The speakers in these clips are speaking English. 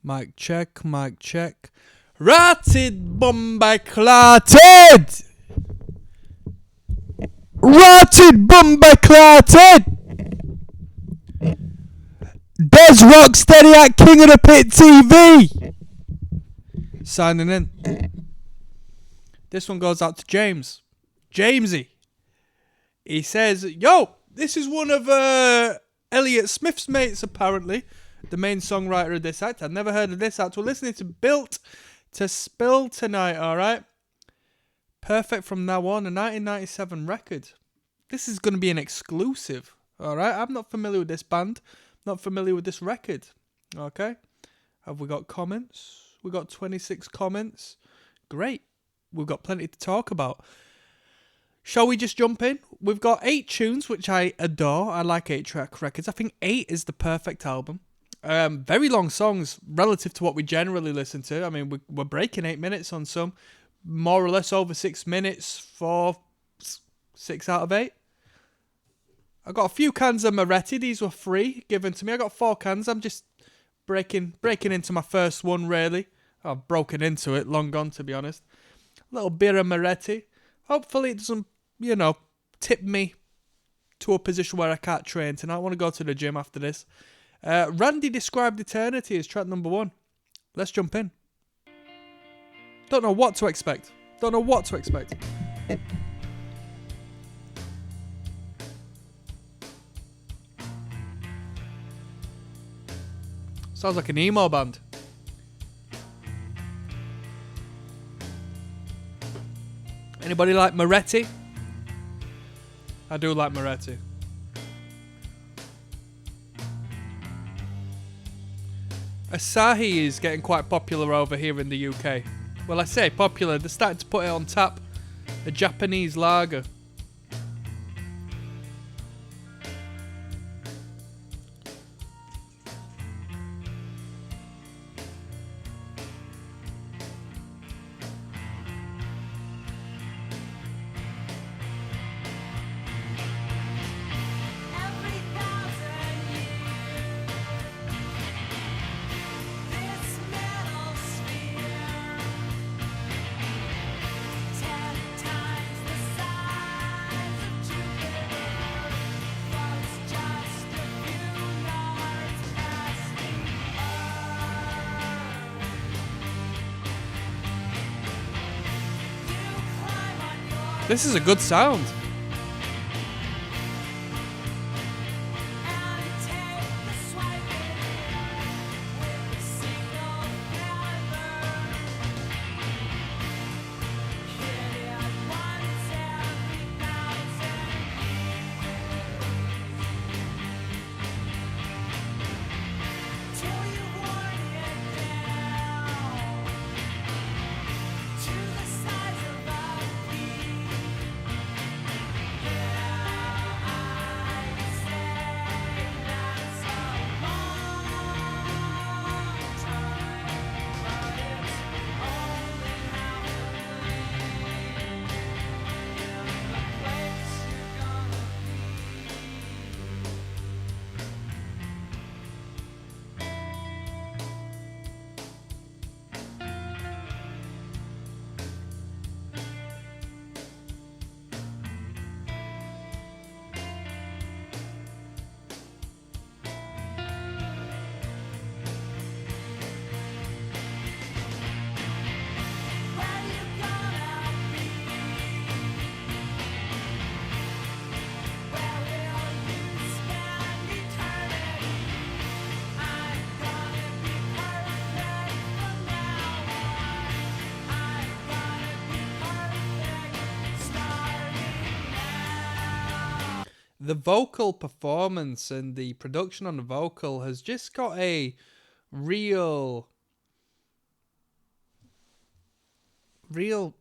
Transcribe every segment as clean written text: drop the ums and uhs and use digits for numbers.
Mic check, mic check. Ratted Bombay Clatted! Ratted Bombay Clatted! There's ROCKSTEADY at King of the Pit TV! Signing in. This one goes out to James. Jamesy. He says, yo, this is one of Elliott Smith's mates, apparently. The main songwriter of this act. I've never heard of this act. We're listening to Built to Spill tonight, alright? Perfect from now on, a 1997 record. This is going to be an exclusive, alright? I'm not familiar with this band. Not familiar with this record, okay? Have we got comments? We got 26 comments. Great. We've got plenty to talk about. Shall we just jump in? We've got 8 tunes, which I adore. I like 8-track records. I think 8 is the perfect album. Very long songs relative to what we generally listen to. I mean, we're breaking 8 minutes on some. More or less over 6 minutes for 6 out of 8. I got a few cans of Moretti. These were free, given to me. I got 4 cans. I'm just breaking into my first one, really. I've broken into it, long gone, to be honest. A little beer of Moretti. Hopefully it doesn't, tip me to a position where I can't train tonight. I want to go to the gym after this. Randy Described Eternity is track number 1. Let's jump in. Don't know what to expect. Sounds like an emo band. Anybody like Moretti? I do like Moretti. Asahi is getting quite popular over here in the UK. Well, I say popular, they're starting to put it on tap. A Japanese lager. This is a good sound. The vocal performance and the production on the vocal has just got a real, I'm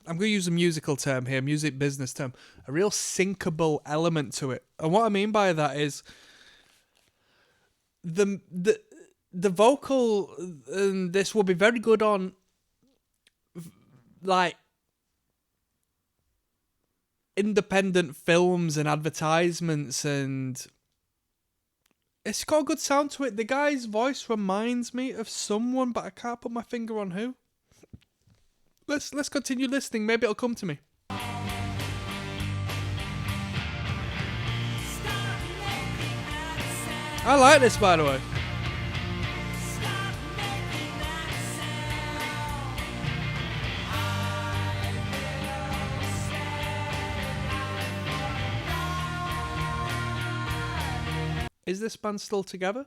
going to use a musical term here, music business term, a real syncable element to it. And what I mean by that is the vocal in this will be very good on like independent films and advertisements and It's got a good sound to it. The guy's voice reminds me of someone, but I can't put my finger on who. Let's continue listening. Maybe it'll come to me. I like this, by the way. Is this band still together?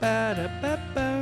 Ba-da-ba-ba.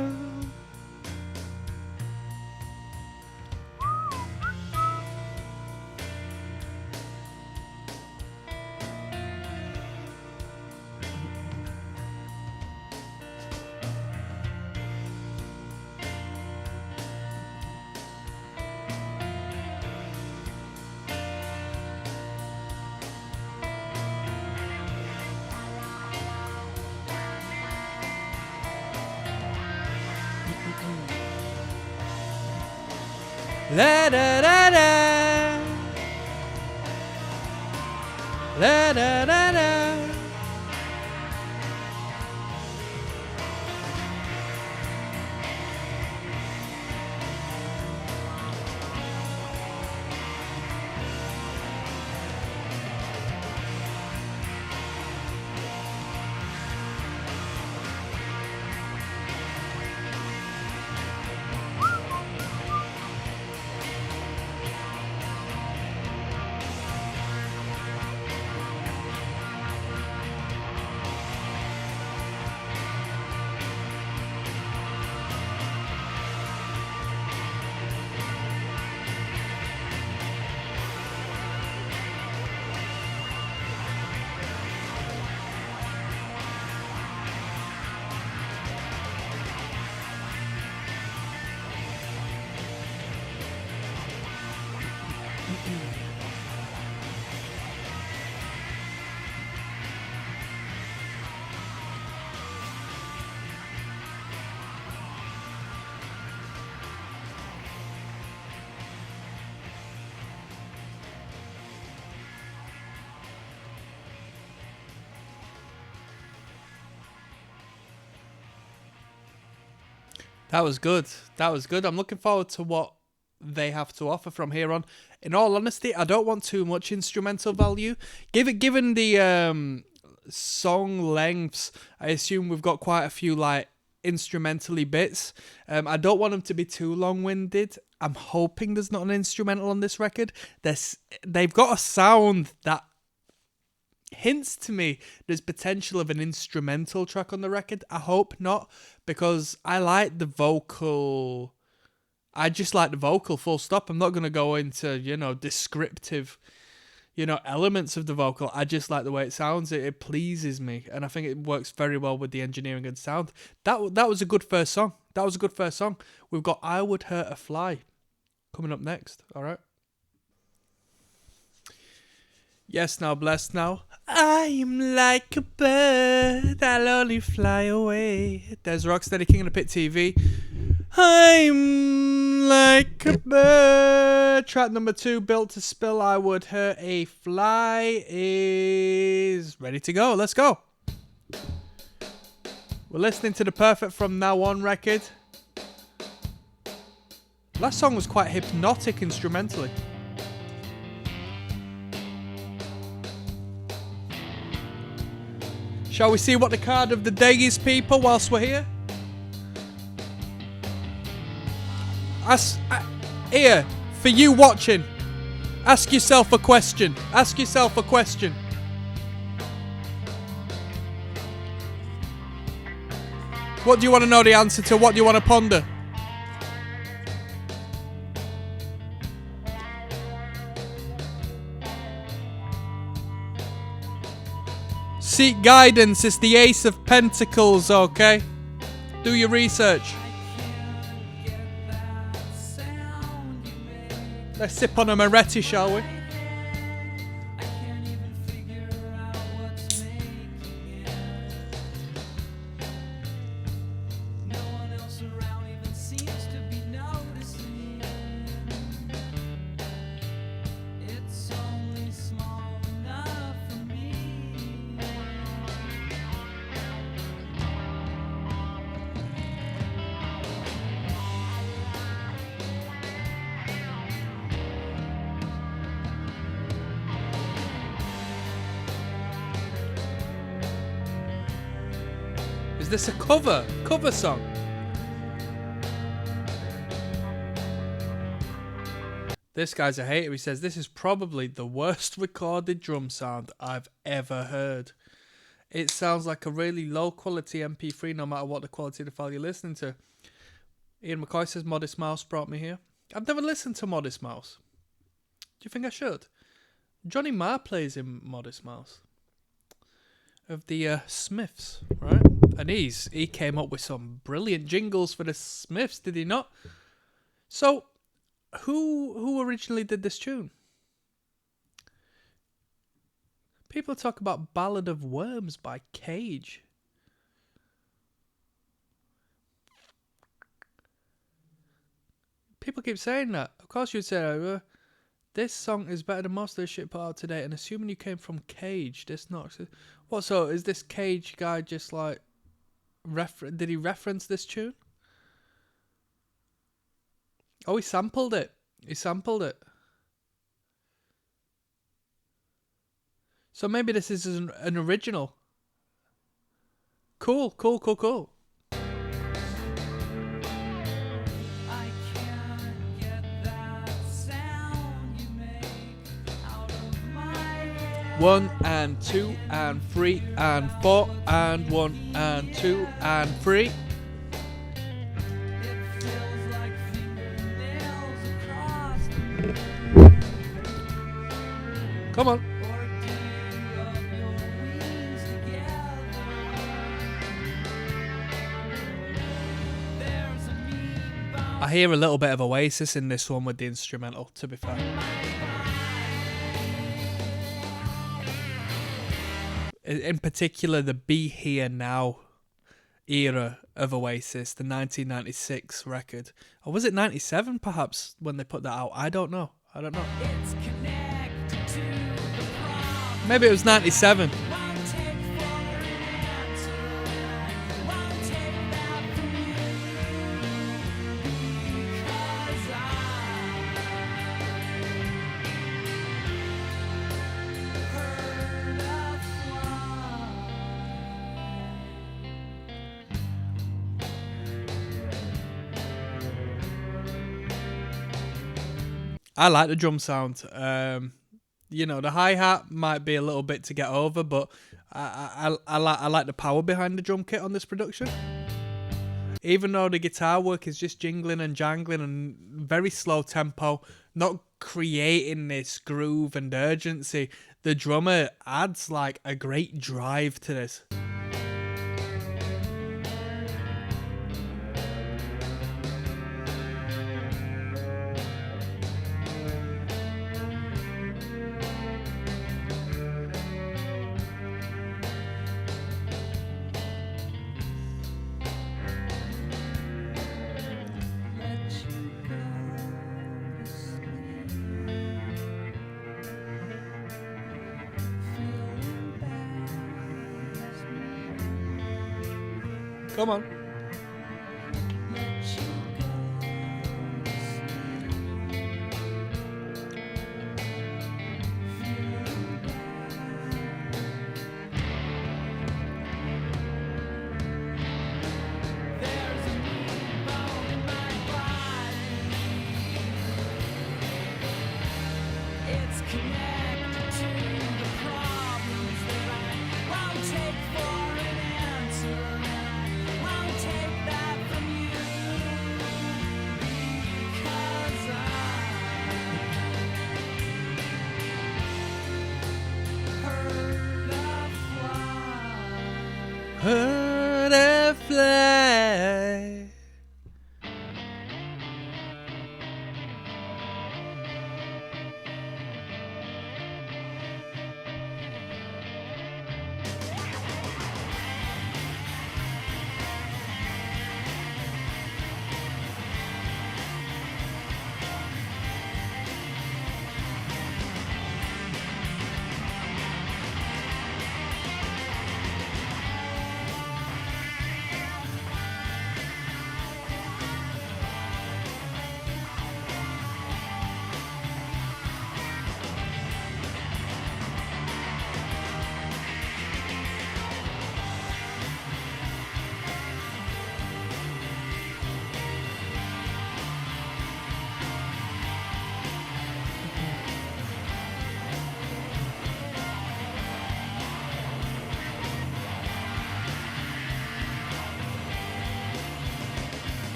La da da da, la da da da. That was good. That was good. I'm looking forward to what they have to offer from here on. In all honesty, I don't want too much instrumental value. Given the song lengths, I assume we've got quite a few like instrumentally bits. I don't want them to be too long-winded. I'm hoping there's not an instrumental on this record. They've got a sound that hints to me there's potential of an instrumental track on the record. I hope not, because I like the vocal. I just like the vocal, full stop. I'm not going to go into, descriptive, elements of the vocal. I just like the way it sounds. It pleases me, and I think it works very well with the engineering and sound. That was a good first song. We've got I Would Hurt a Fly coming up next, all right? Yes, now, blessed now. I'm like a bird, I'll only fly away. There's ROCKSTEADY, King of the Pit TV. I'm like a bird. Track number 2, Built to Spill, I Would Hurt a Fly, is ready to go. Let's go. We're listening to the Perfect From Now On record. Last song was quite hypnotic instrumentally. Shall we see what the card of the day is, people, whilst we're here? Here, for you watching, ask yourself a question. Ask yourself a question. What do you want to know the answer to? What do you want to ponder? seek guidance. It's the Ace of Pentacles, okay? Do your research. Let's sip on a Moretti, shall we? Is this a cover song? This guy's a hater. He says, this is probably the worst recorded drum sound I've ever heard. It sounds like a really low quality MP3 no matter what the quality of the file you're listening to. Ian McCoy says, Modest Mouse brought me here. I've never listened to Modest Mouse. Do you think I should? Johnny Marr plays in Modest Mouse. Of the Smiths, right? And he came up with some brilliant jingles for the Smiths, did he not? So, who originally did this tune? People talk about Ballad of Worms by Cage. People keep saying that. Of course you'd say, this song is better than most of the shit put out today, and assuming you came from Cage, this knocks it. What, so is this Cage guy just like, did he reference this tune? Oh, he sampled it. He sampled it. So maybe this is an original. Cool. One and two and three and four and one and two and three. Come on. I hear a little bit of Oasis in this one with the instrumental, to be fair. In particular, the Be Here Now era of Oasis, the 1996 record. Or was it 97 perhaps when they put that out? I don't know. Maybe it was 97. I like the drum sound. You know, the hi-hat might be a little bit to get over, but I like the power behind the drum kit on this production. Even though the guitar work is just jingling and jangling and very slow tempo, not creating this groove and urgency, the drummer adds like a great drive to this. Come on. Butterfly.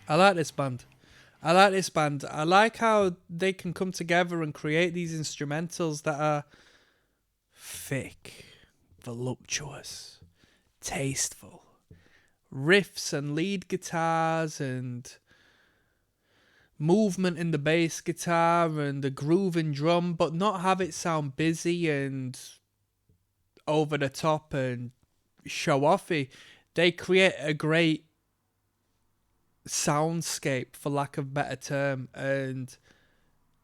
I like this band. I like how they can come together and create these instrumentals that are thick, voluptuous, tasteful. Riffs and lead guitars and movement in the bass guitar and the grooving drum, but not have it sound busy and over the top and show offy. They create a great soundscape, for lack of a better term, and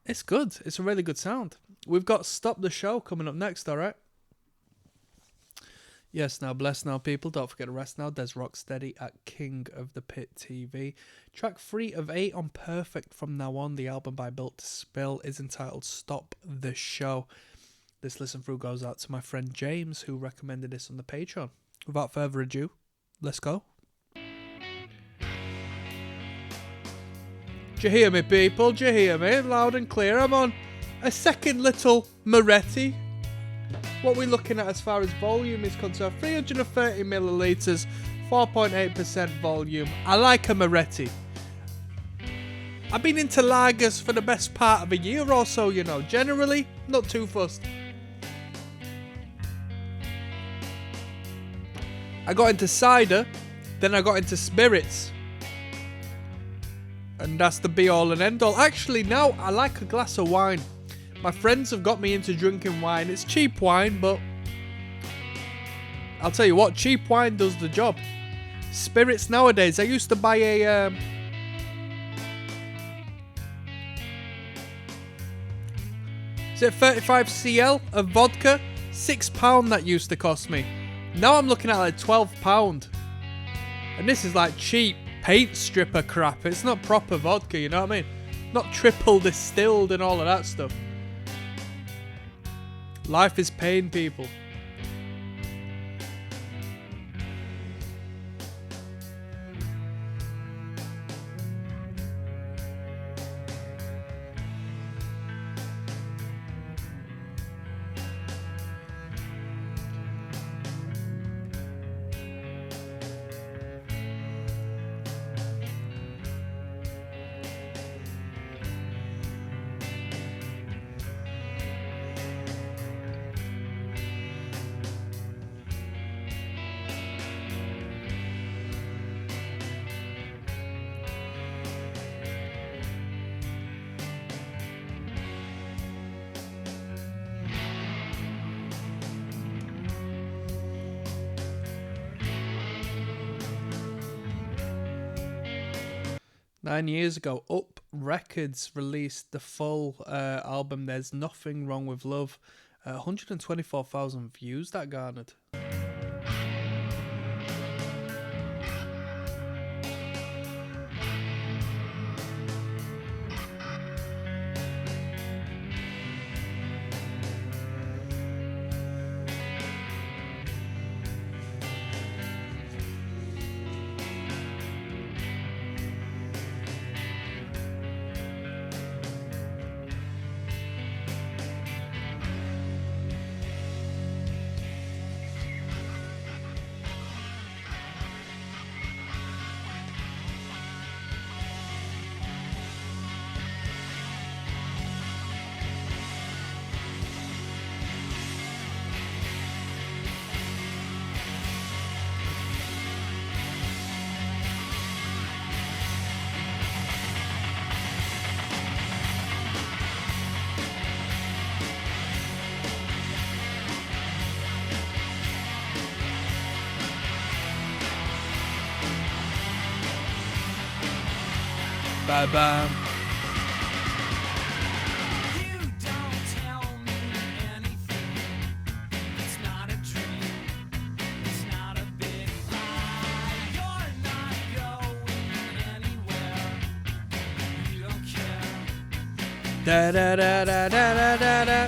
it's good. It's a really good sound. We've got Stop the Show coming up next, alright? Yes, now, bless now, people. Don't forget to rest now. There's Rocksteady at King of the Pit TV. Track 3 of 8 on Perfect from now on. The album by Built to Spill is entitled Stop the Show. This listen through goes out to my friend James, who recommended this on the Patreon. Without further ado, let's go. Do you hear me, people? Do you hear me? Loud and clear. I'm on a second little Moretti. What we're looking at as far as volume is concerned, 330 millilitres, 4.8% volume. I like a Moretti. I've been into lagers for the best part of a year or so, you know. Generally, not too fussed. I got into cider, then I got into spirits. And that's the be-all and end-all. Actually, now I like a glass of wine. My friends have got me into drinking wine. It's cheap wine, but I'll tell you what, cheap wine does the job. Spirits nowadays, I used to buy a... is it 35 cl of vodka? £6 that used to cost me. Now I'm looking at like £12. And this is like cheap paint stripper crap. It's not proper vodka, you know what I mean? Not triple distilled and all of that stuff. Life is pain, people. 9 years ago, Up Records released the full album There's Nothing Wrong With Love. 124,000 views that garnered. Bye bye. Da da da da da da da da.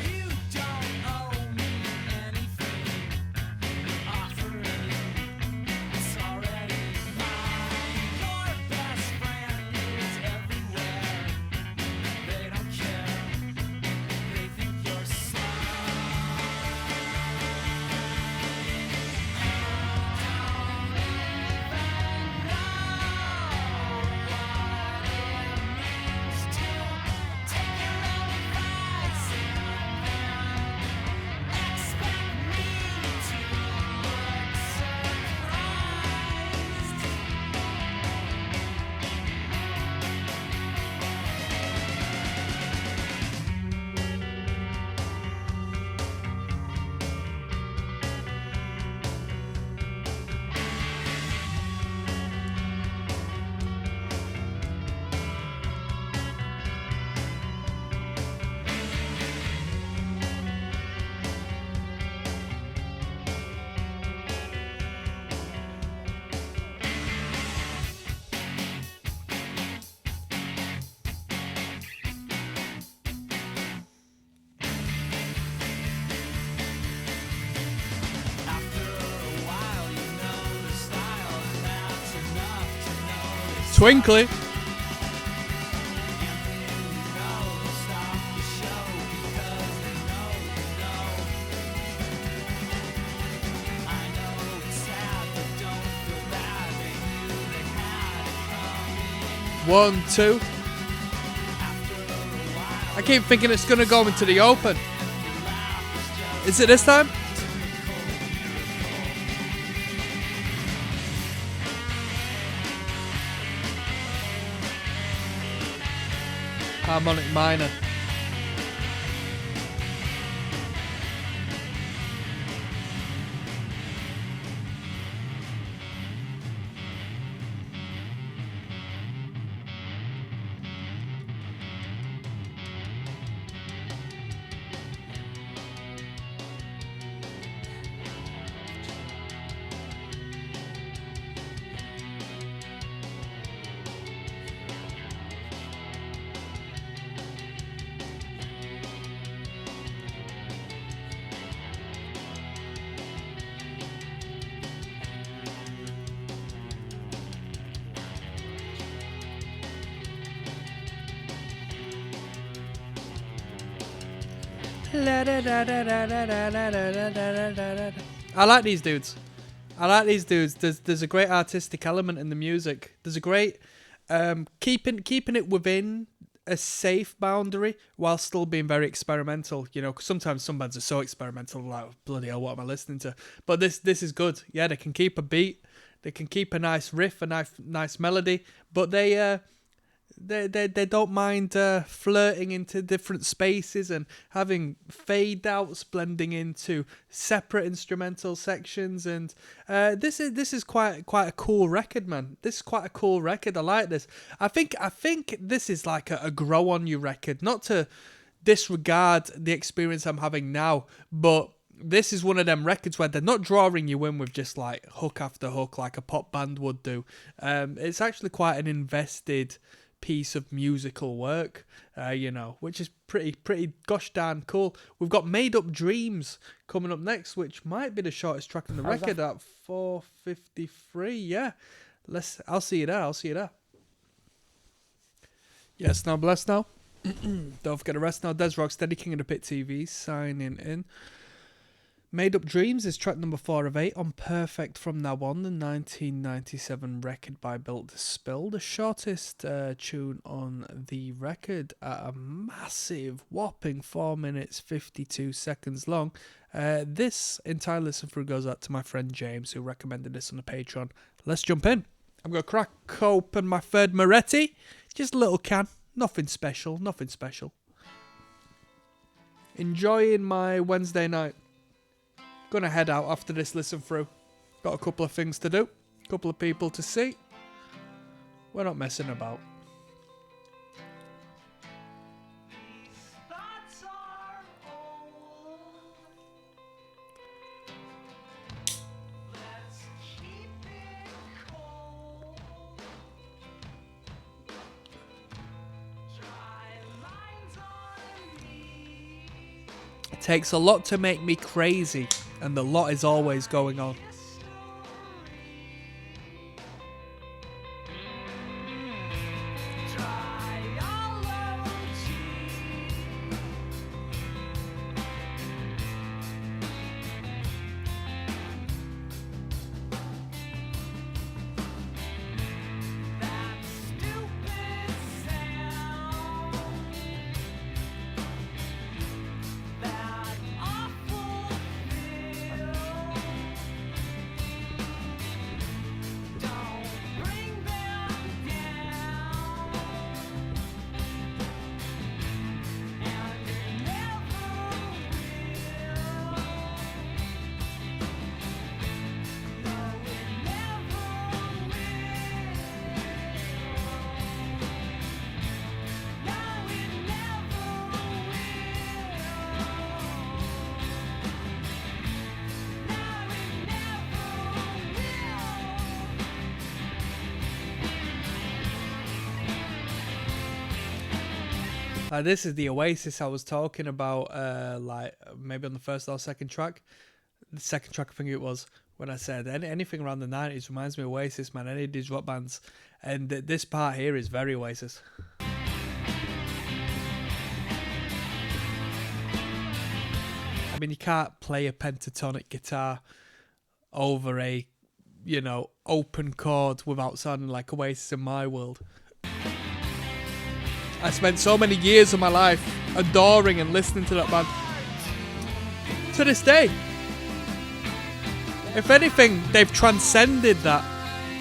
Twinkly. One, two. I keep thinking it's gonna go into the open. Is it this time? Harmonic minor. I like these dudes. There's a great artistic element in the music. There's a great keeping it within a safe boundary while still being very experimental. You know, 'cause sometimes some bands are so experimental, like bloody hell, what am I listening to? But this is good. Yeah, they can keep a beat, they can keep a nice riff, a nice melody, but they They don't mind flirting into different spaces and having fade outs blending into separate instrumental sections, and this is quite a cool record, man. This is quite a cool record. I like this. I think this is like a grow on you record, not to disregard the experience I'm having now, but this is one of them records where they're not drawing you in with just like hook after hook like a pop band would do. It's actually quite an invested piece of musical work, which is pretty gosh darn cool. We've got Made Up Dreams coming up next, which might be the shortest track on the record at 4:53. Yeah, I'll see you there. Yes, now bless now. Don't forget to rest now. Des Rocksteady, King of the Pit TV, signing in. Made Up Dreams is track number 4 of 8 on Perfect From Now On, the 1997 record by Built to Spill, the shortest tune on the record at a massive whopping 4 minutes 52 seconds long. This entire listen through goes out to my friend James, who recommended this on the Patreon. Let's jump in. I'm going to crack open my third Moretti, just a little can, nothing special. Enjoying my Wednesday night. Gonna head out after this listen through. Got a couple of things to do, a couple of people to see. We're not messing about. It takes a lot to make me crazy, and the lot is always going on. This is the Oasis I was talking about, maybe on the first or second track. The second track, I think it was, when I said anything around the 90s reminds me of Oasis, man. Any of these rock bands. And this part here is very Oasis. I mean, you can't play a pentatonic guitar over a, open chord without sounding like Oasis in my world. I spent so many years of my life adoring and listening to that band. To this day. If anything, they've transcended that.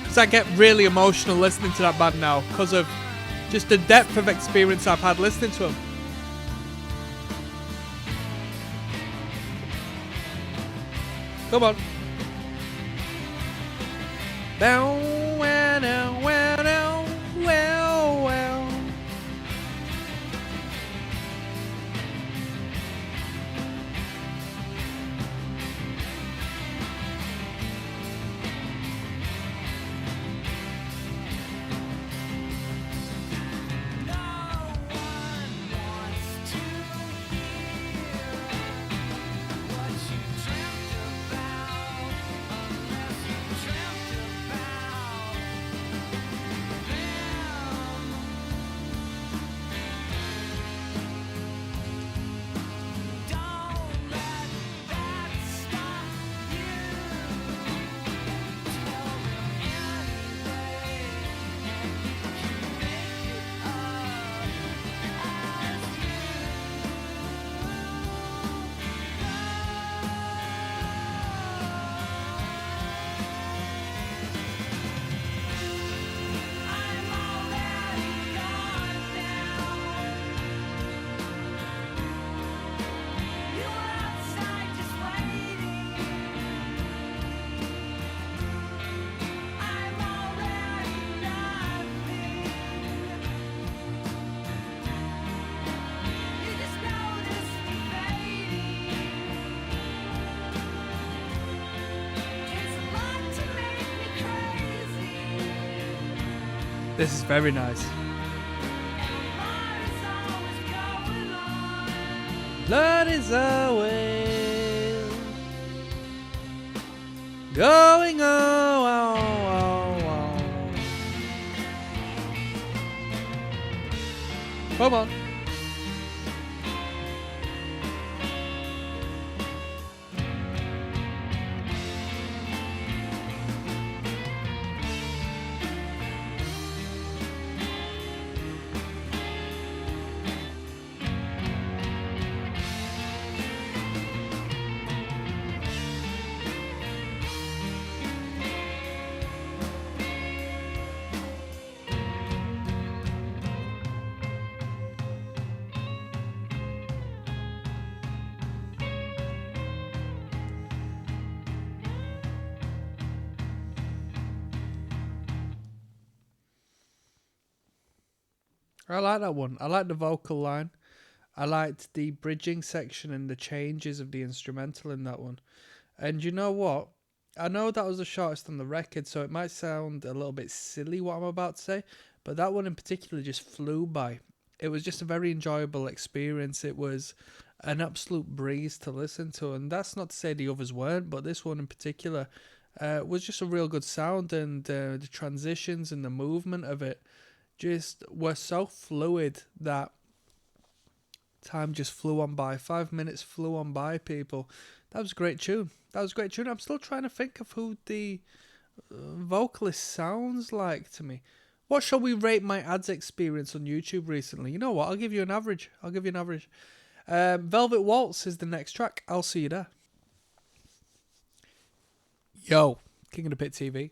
Because I get really emotional listening to that band now because of just the depth of experience I've had listening to them. Come on. This is very nice. Blood is always going on. Come on. I like that one. I like the vocal line. I liked the bridging section and the changes of the instrumental in that one. And you know what? I know that was the shortest on the record, so it might sound a little bit silly what I'm about to say, but that one in particular just flew by. It was just a very enjoyable experience. It was an absolute breeze to listen to, and that's not to say the others weren't, but this one in particular was just a real good sound, and the transitions and the movement of it just were so fluid that time just flew on by. 5 minutes flew on by, people. That was a great tune. I'm still trying to think of who the vocalist sounds like to me. What shall we rate my ads experience on YouTube recently? You know what? I'll give you an average. Velvet Waltz is the next track. I'll see you there. Yo, King of the Pit TV.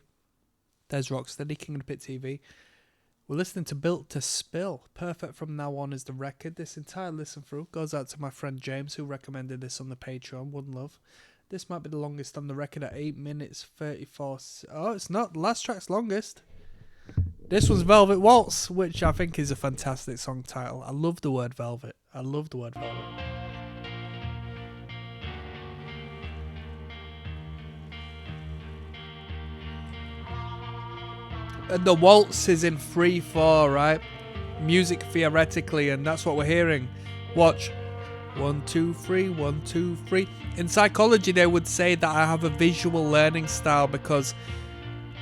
There's Rocksteady, King of the Pit TV. We're listening to Built to Spill. Perfect From Now On is the record. This entire listen through goes out to my friend James, who recommended this on the Patreon. One love. This might be the longest on the record at 8 minutes 34. Oh, it's not. The last track's longest. This one's Velvet Waltz, which I think is a fantastic song title. I love the word velvet. And the waltz is in 3/4, right? Music theoretically, and that's what we're hearing. Watch. 1, 2, 3, 1, 2, 3. In psychology, they would say that I have a visual learning style, because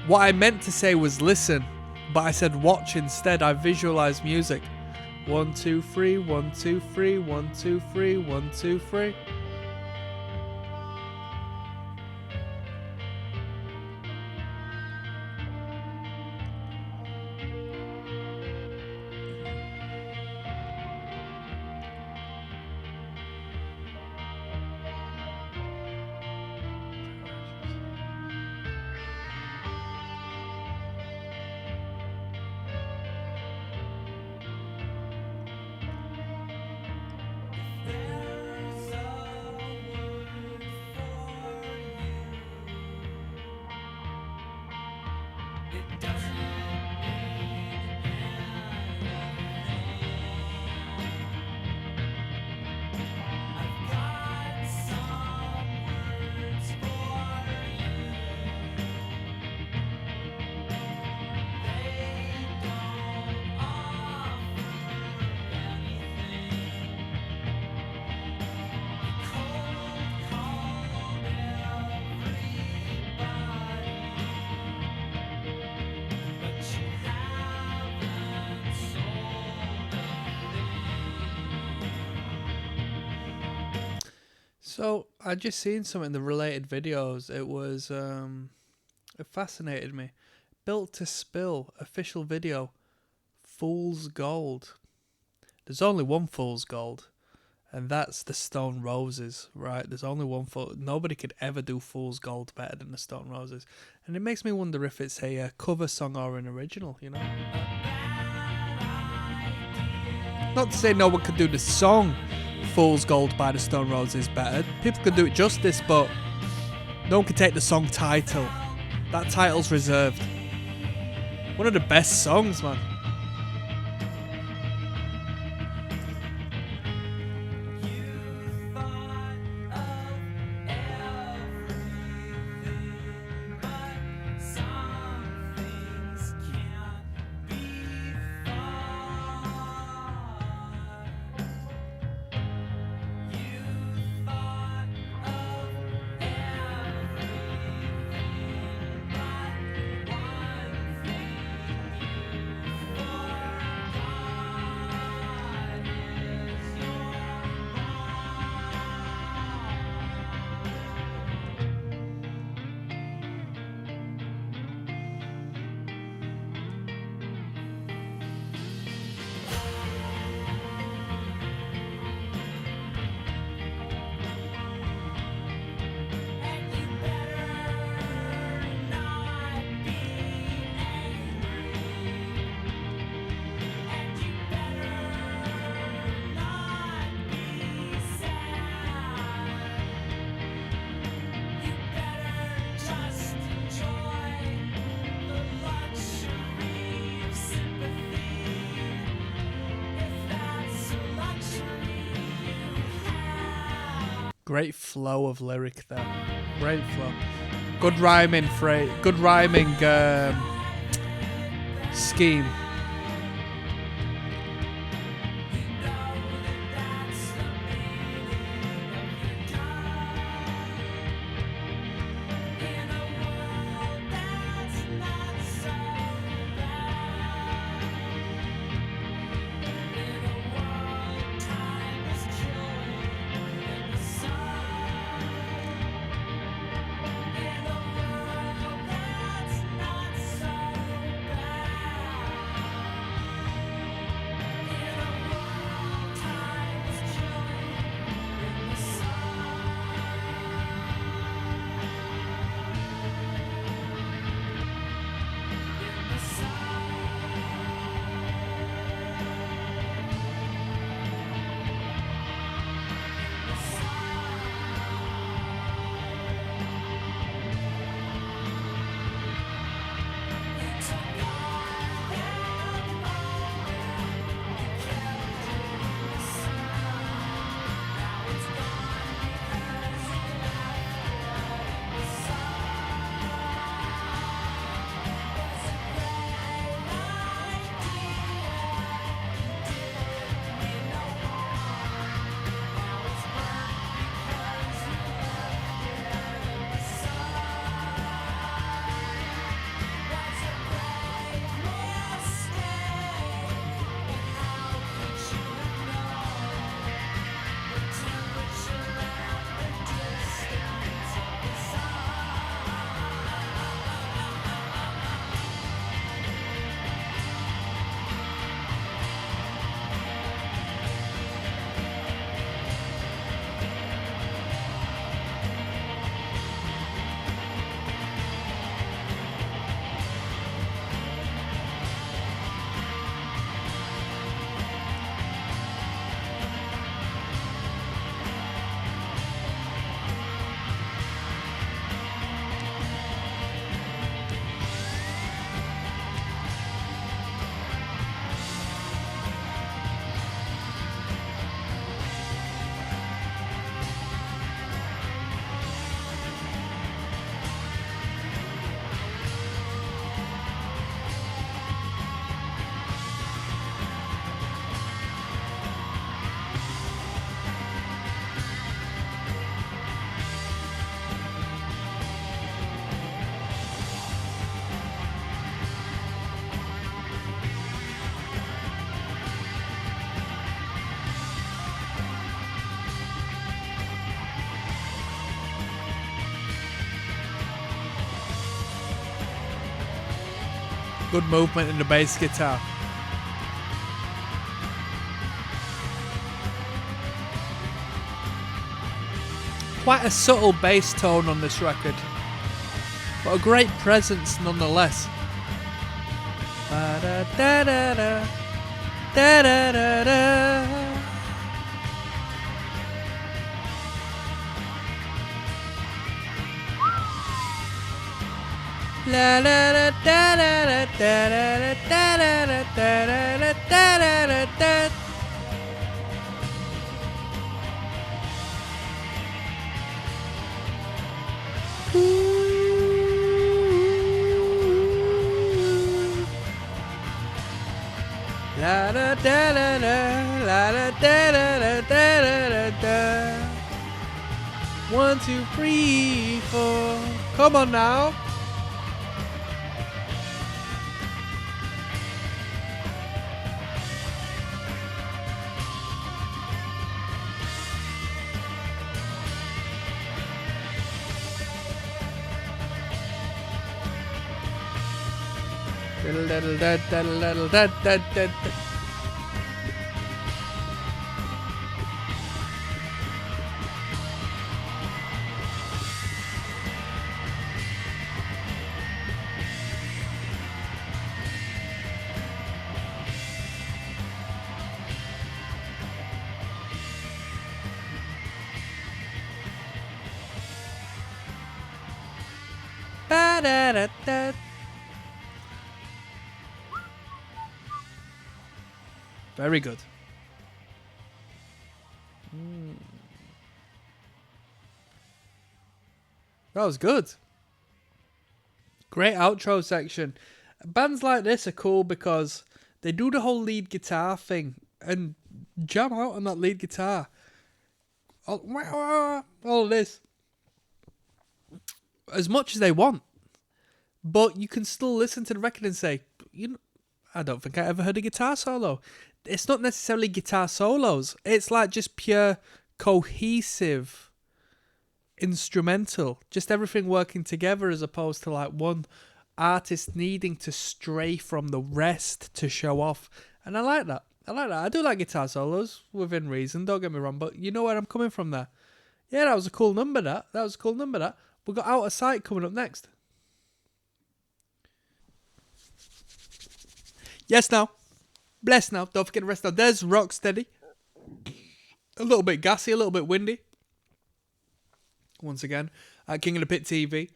what I meant to say was listen, but I said watch instead. I visualize music. 1, 2, 3, 1, 2, 3, 1, 2, 3, 1, 2, 3. So I just seen some in the related videos. It was it fascinated me. Built to Spill official video. Fool's Gold. There's only one Fool's Gold, and that's the Stone Roses, right? There's only one Fool. Nobody could ever do Fool's Gold better than the Stone Roses, and it makes me wonder if it's a cover song or an original. You know. Not to say no one could do the song Fool's Gold by the Stone Roses better. People could do it justice, but no one could take the song title. That title's reserved. One of the best songs, man. Great flow of lyric there. Great flow. Good rhyming phrase. Good rhyming scheme. Good movement in the bass guitar. Quite a subtle bass tone on this record, but a great presence nonetheless. Da-da-da-da-da, da-da-da-da. La la la da da da da da da da da da da. La da da da da, la da da da da da da. 1, 2, 3, 4. Come on now. Ba-da-da-da. Very good. That was good. Great outro section. Bands like this are cool because they do the whole lead guitar thing and jam out on that lead guitar. All of this. As much as they want. But you can still listen to the record and say, I don't think I ever heard a guitar solo. It's not necessarily guitar solos. It's like just pure cohesive instrumental. Just everything working together as opposed to like one artist needing to stray from the rest to show off. And I like that. I do like guitar solos within reason. Don't get me wrong. But you know where I'm coming from there. Yeah, that was a cool number, that. We got Out of Sight coming up next. Yes, now. Bless now. Don't forget the rest now. There's Rocksteady. A little bit gassy, a little bit windy. Once again, at King of the Pit TV.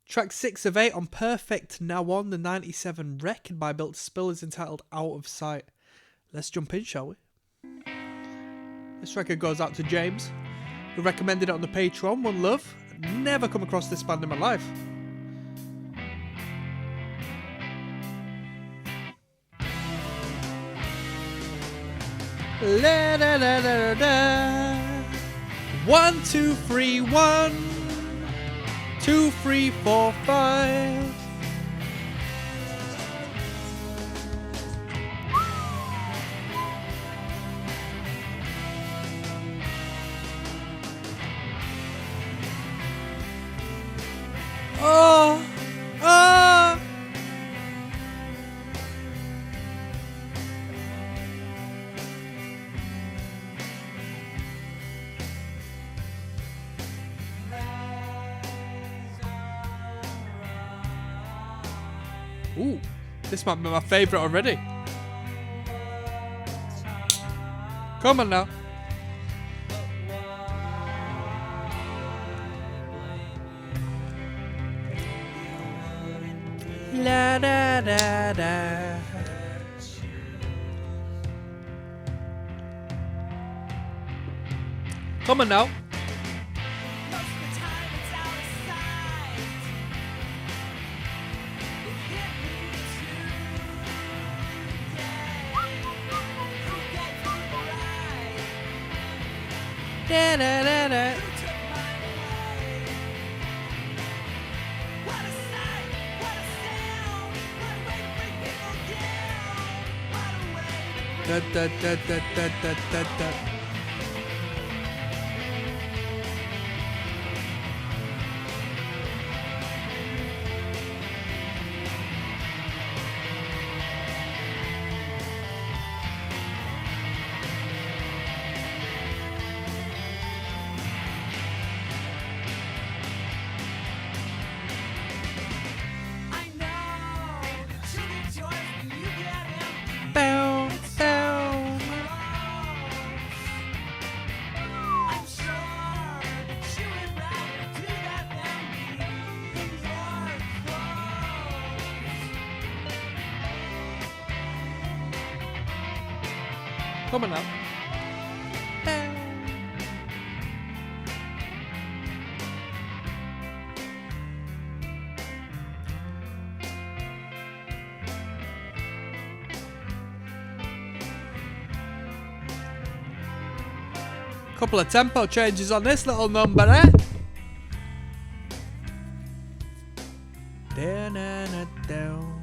Track 6 of 8 on Perfect Now On, the 97 record by Built to Spill, is entitled Out of Sight. Let's jump in, shall we? This record goes out to James, who recommended it on the Patreon. One love. Never come across this band in my life. La da da da da. 1, 2, 3, 1, 2, 3, 4, 5. Oh, oh. Ooh, this might be my favourite already. Come on now. La da da da. Come on now. Da, da, da, da. Da, da, da, da, da, da, da, da. Bow, bow. Come on now. Bow. Couple of tempo changes on this little number, eh? Da-na-na-down.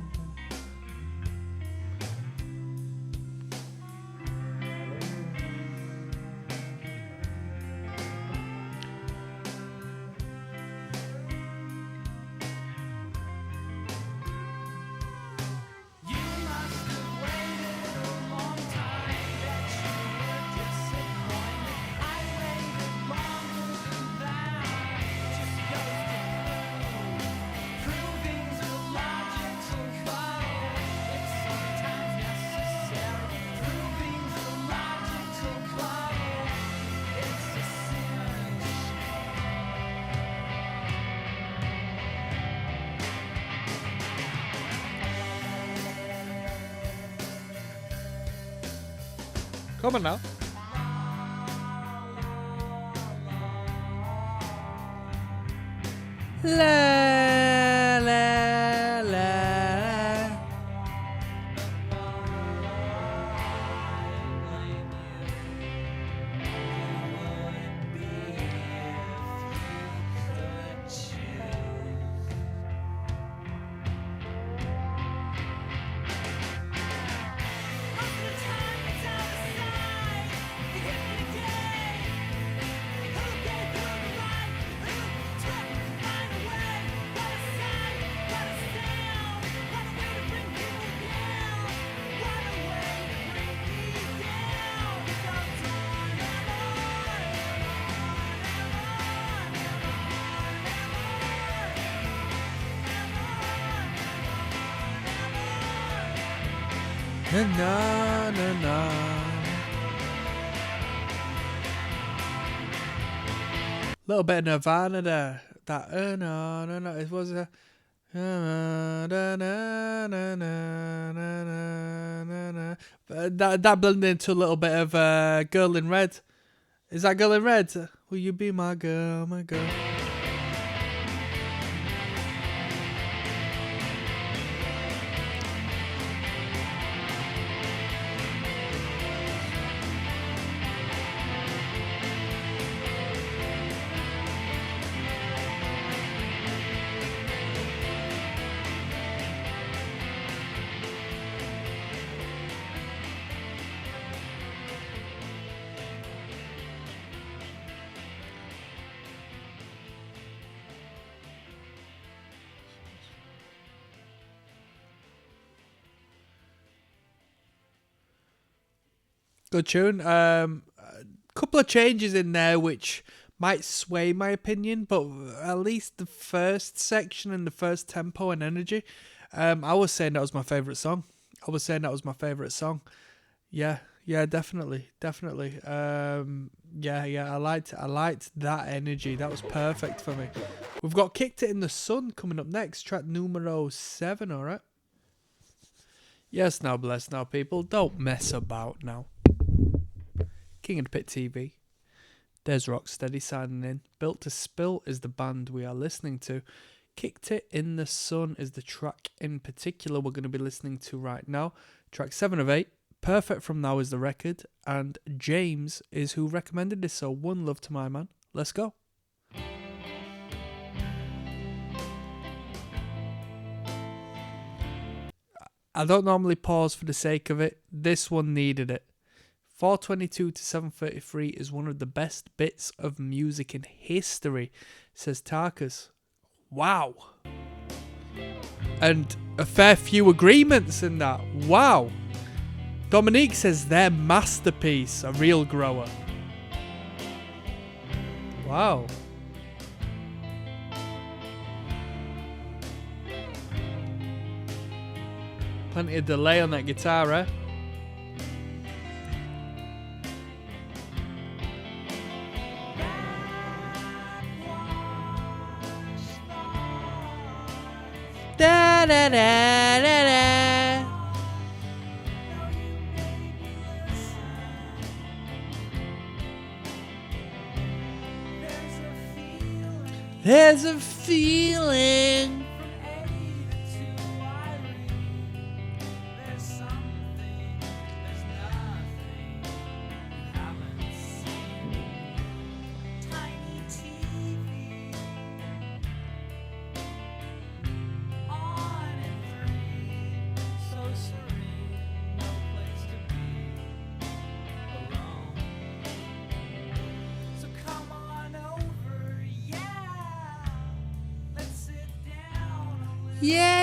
Come on now. La la la. Na na na na. Little bit of Nirvana there. That no no no. It was a. That blended into a little bit of Girl in Red. Is that Girl in Red? Will you be my girl, my girl? Good tune. Couple of changes in there which might sway my opinion, but at least the first section and the first tempo and energy, I was saying that was my favourite song. Yeah, definitely. I liked that energy. That was perfect for me. We've got Kicked It in the Sun coming up next, track numero 7, alright? Yes, now bless now people, don't mess about now. King of the Pit TV. There's Rocksteady signing in. Built to Spill is the band we are listening to. Kicked It in the Sun is the track in particular we're going to be listening to right now. Track 7 of 8. Perfect From Now is the record. And James is who recommended this, so one love to my man. Let's go. I don't normally pause for the sake of it. This one needed it. 4:22 to 7:33 is one of the best bits of music in history, says Tarkus. Wow. And a fair few agreements in that. Wow. Dominique says their masterpiece, a real grower. Wow. Plenty of delay on that guitar, eh? Da, da, da, da, da. There's a feeling. Yeah.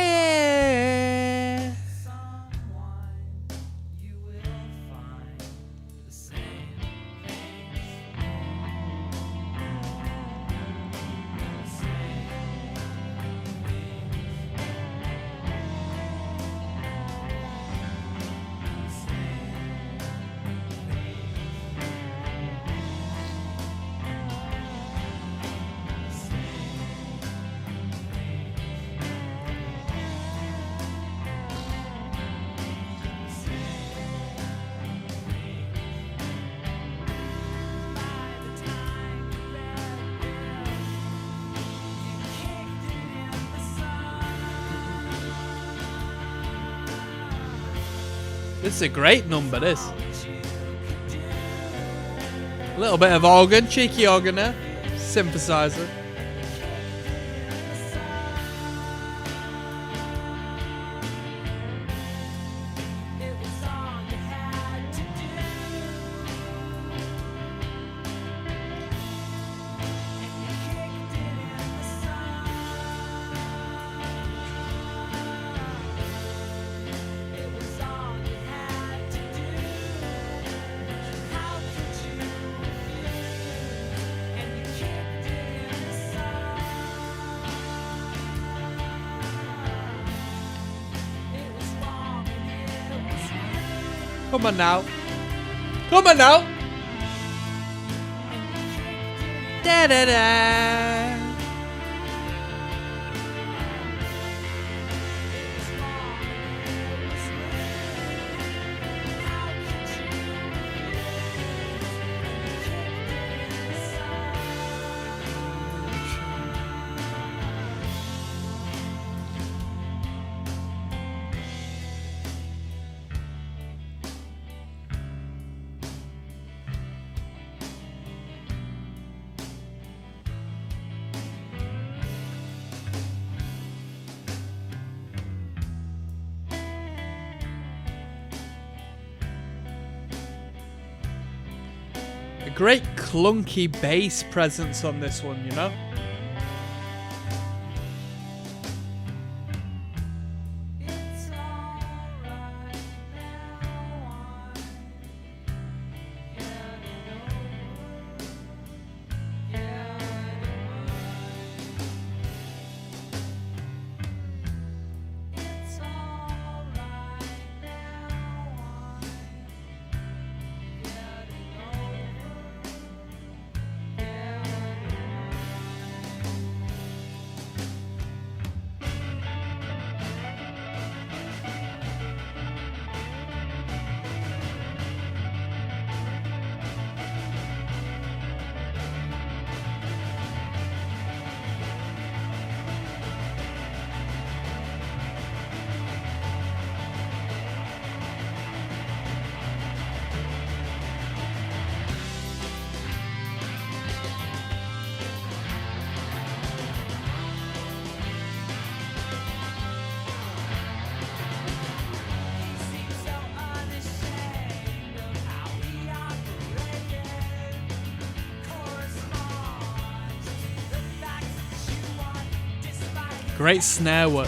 This is a great number, this. A little bit of organ, cheeky organ there. Synthesizer. Come on now. Come on now. Da da da. A great clunky bass presence on this one, you know? Great snare work.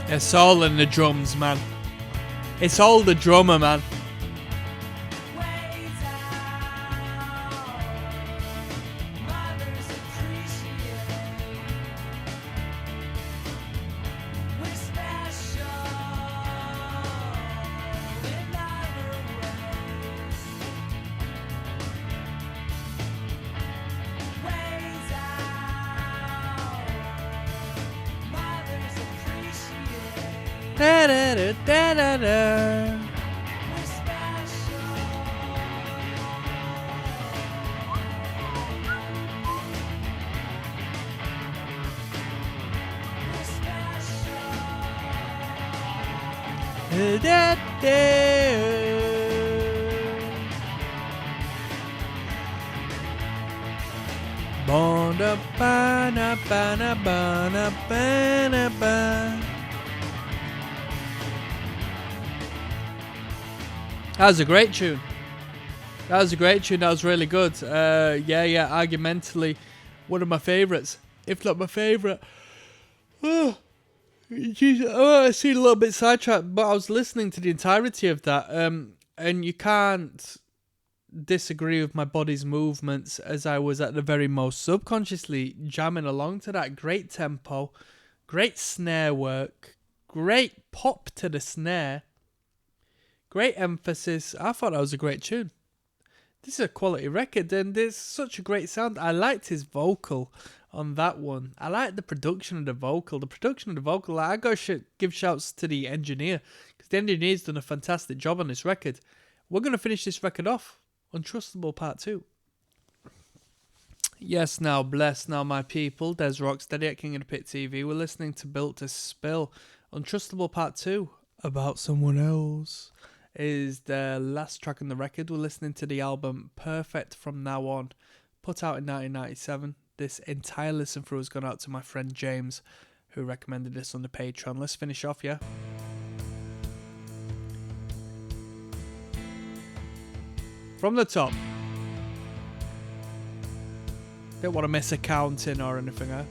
It's all in the drums, man. It's all the drummer, man. Da da da da da da. Da da. Born That was a great tune. That was a great tune. That was really good. Yeah. Argumentally, one of my favourites, if not my favourite. Oh, geez, I see a little bit sidetracked, but I was listening to the entirety of that. And you can't disagree with my body's movements as I was at the very most subconsciously jamming along to that. Great tempo, great snare work, great pop to the snare, great emphasis. I thought that was a great tune. This is a quality record, and there's such a great sound. I liked his vocal on that one. I liked the production of the vocal. I gotta give shouts to the engineer, because the engineer's done a fantastic job on this record. We're going to finish this record off. Untrustable Part 2. Yes, now, bless now, my people. There's ROCKSTEADY at King of the Pit TV. We're listening to Built to Spill. Untrustable Part 2, About Someone Else, is the last track on the record. We're listening to the album Perfect From Now On, put out in 1997. This entire listen through has gone out to my friend James, who recommended this on the Patreon. Let's finish off, yeah? From the top. Don't want to miss a counting or anything, huh?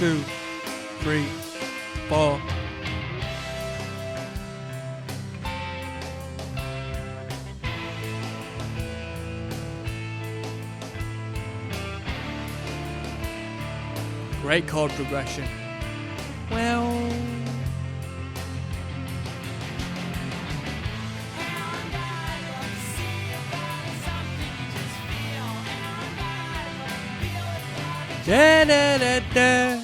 Two, three, four. Great chord progression. Well. Da da da da.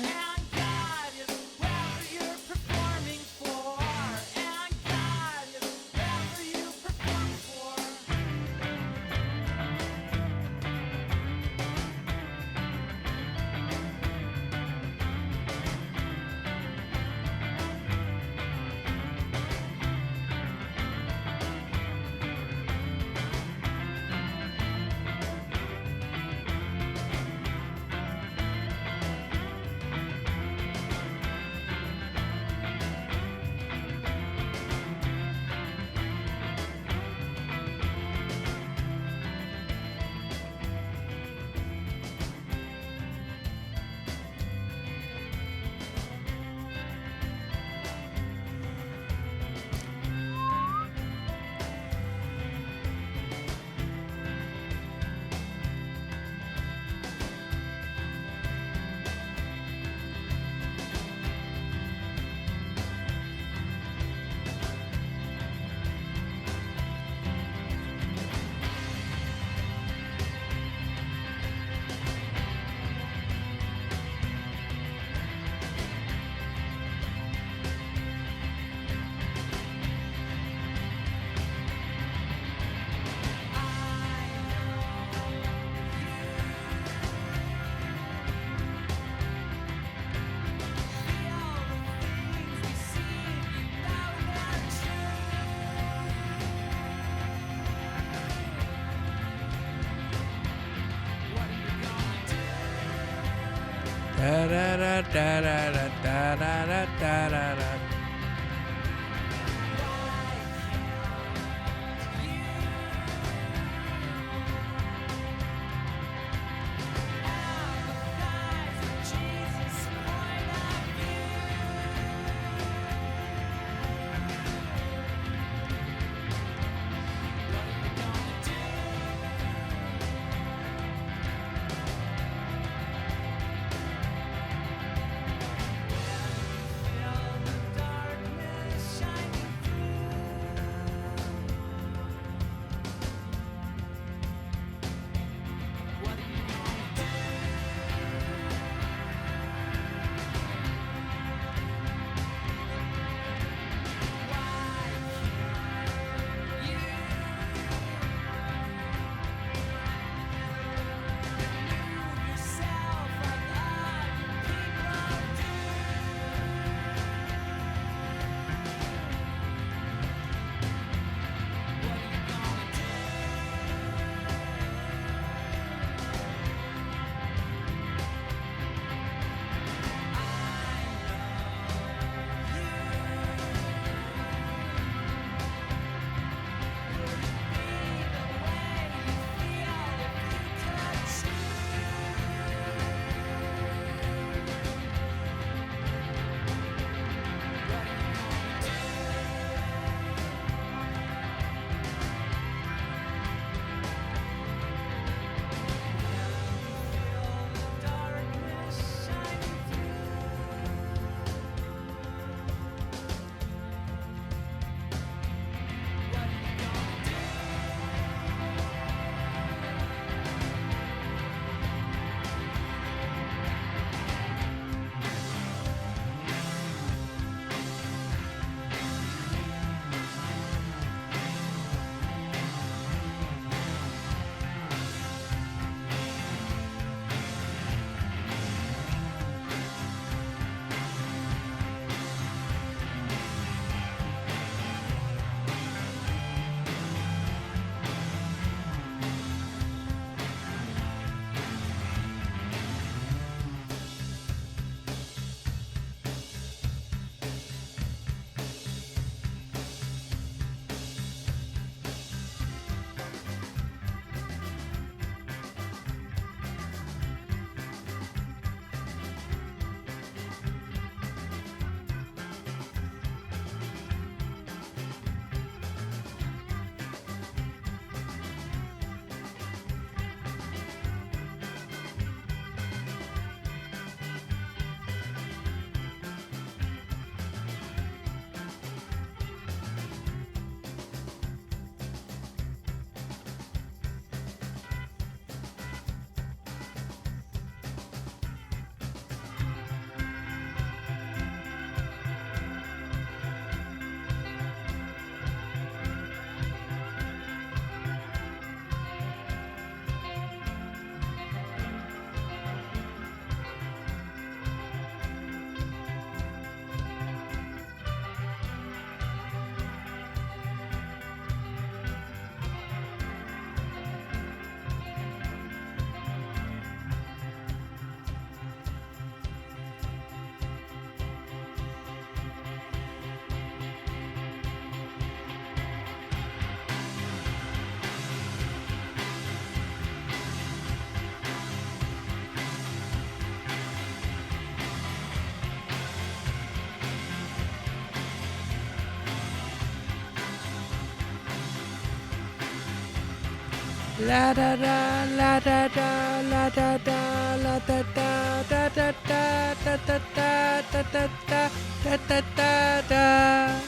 La da da la da da la da da la da da da da da da da da da da da da da da da.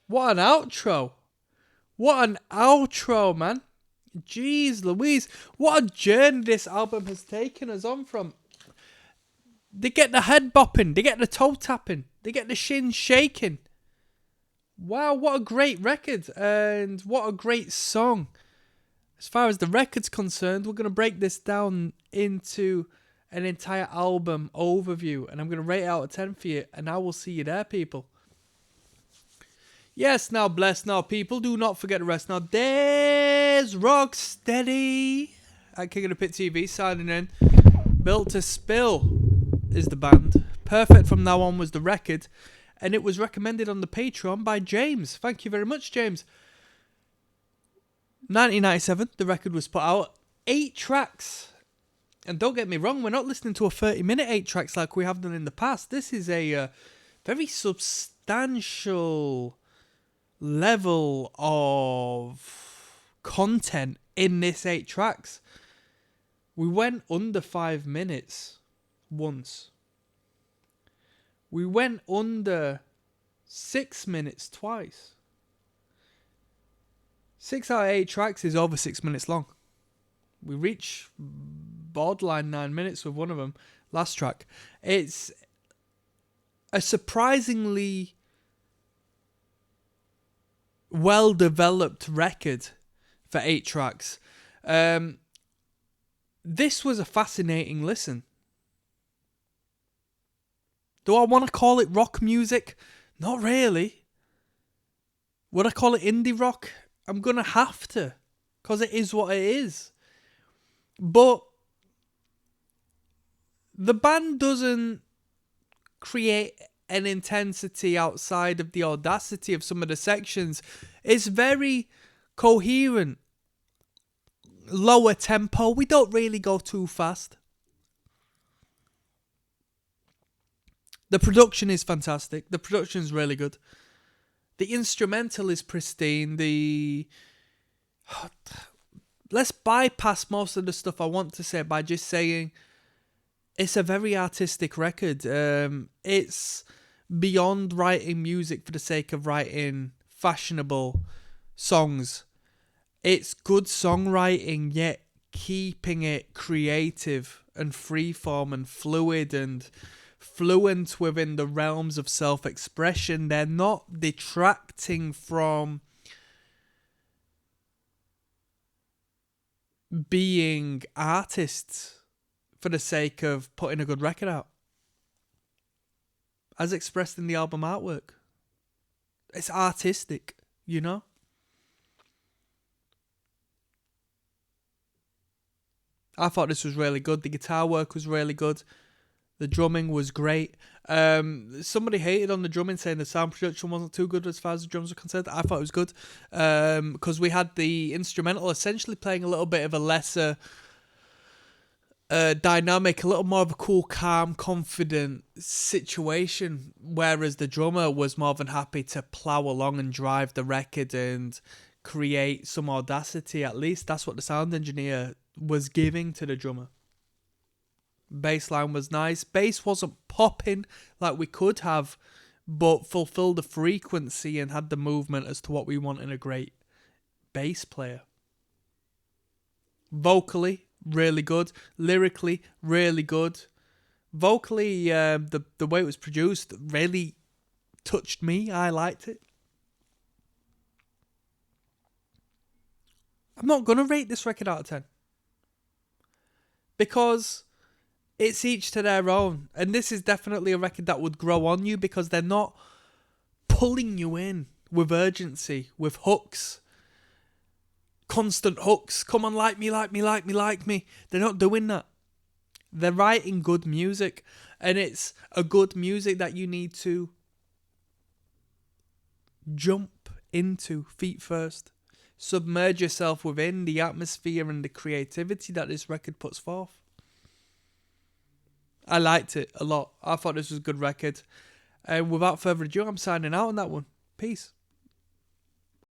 What an outro! What an outro, man! Jeez Louise, what a journey this album has taken us on from. They get the head bopping, they get the toe tapping, they get the shins shaking. Wow, what a great record, and what a great song. As far as the record's concerned, we're going to break this down into an entire album overview, and I'm going to rate it out of 10 for you, and I will see you there, people. Yes, now bless now people. Do not forget to rest now. There's ROCKSTEADY at King of the Pit TV signing in. Built to Spill is the band. Perfect from now on was the record. And it was recommended on the Patreon by James. Thank you very much, James. 1997, the record was put out. 8 tracks. And don't get me wrong, we're not listening to a 30-minute 8 tracks like we have done in the past. This is a very substantial level of content in this 8 tracks. We went under 5 minutes once. We went under 6 minutes twice. 6 out of 8 tracks is over 6 minutes long. We reach borderline 9 minutes with one of them. Last track. It's a surprisingly well-developed record for 8 tracks. This was a fascinating listen. Do I want to call it rock music? Not really. Would I call it indie rock? I'm going to have to, because it is what it is. But the band doesn't create an intensity outside of the audacity of some of the sections. It's very coherent. Lower tempo. We don't really go too fast. The production is fantastic. The production is really good. The instrumental is pristine. Let's bypass most of the stuff I want to say by just saying it's a very artistic record. It's beyond writing music for the sake of writing fashionable songs. It's good songwriting, yet keeping it creative and freeform and fluid and fluent within the realms of self-expression. They're not detracting from being artists for the sake of putting a good record out, as expressed in the album artwork. It's artistic, you know? I thought this was really good. The guitar work was really good. The drumming was great. Somebody hated on the drumming, saying the sound production wasn't too good as far as the drums were concerned. I thought it was good, because we had the instrumental essentially playing a little bit of a lesser dynamic, a little more of a cool, calm, confident situation, whereas the drummer was more than happy to plow along and drive the record and create some audacity. At least that's what the sound engineer was giving to the drummer. Bass line was nice. Bass wasn't popping like we could have, but fulfilled the frequency and had the movement as to what we want in a great bass player. Vocally, really good. Lyrically, really good. Vocally, the way it was produced really touched me. I liked it. I'm not going to rate this record out of 10. Because it's each to their own. And this is definitely a record that would grow on you, because they're not pulling you in with urgency, with hooks. Constant hooks. Come on, like me, like me, like me, like me. They're not doing that. They're writing good music. And it's a good music that you need to jump into feet first. Submerge yourself within the atmosphere and the creativity that this record puts forth. I liked it a lot. I thought this was a good record. And without further ado, I'm signing out on that one. Peace.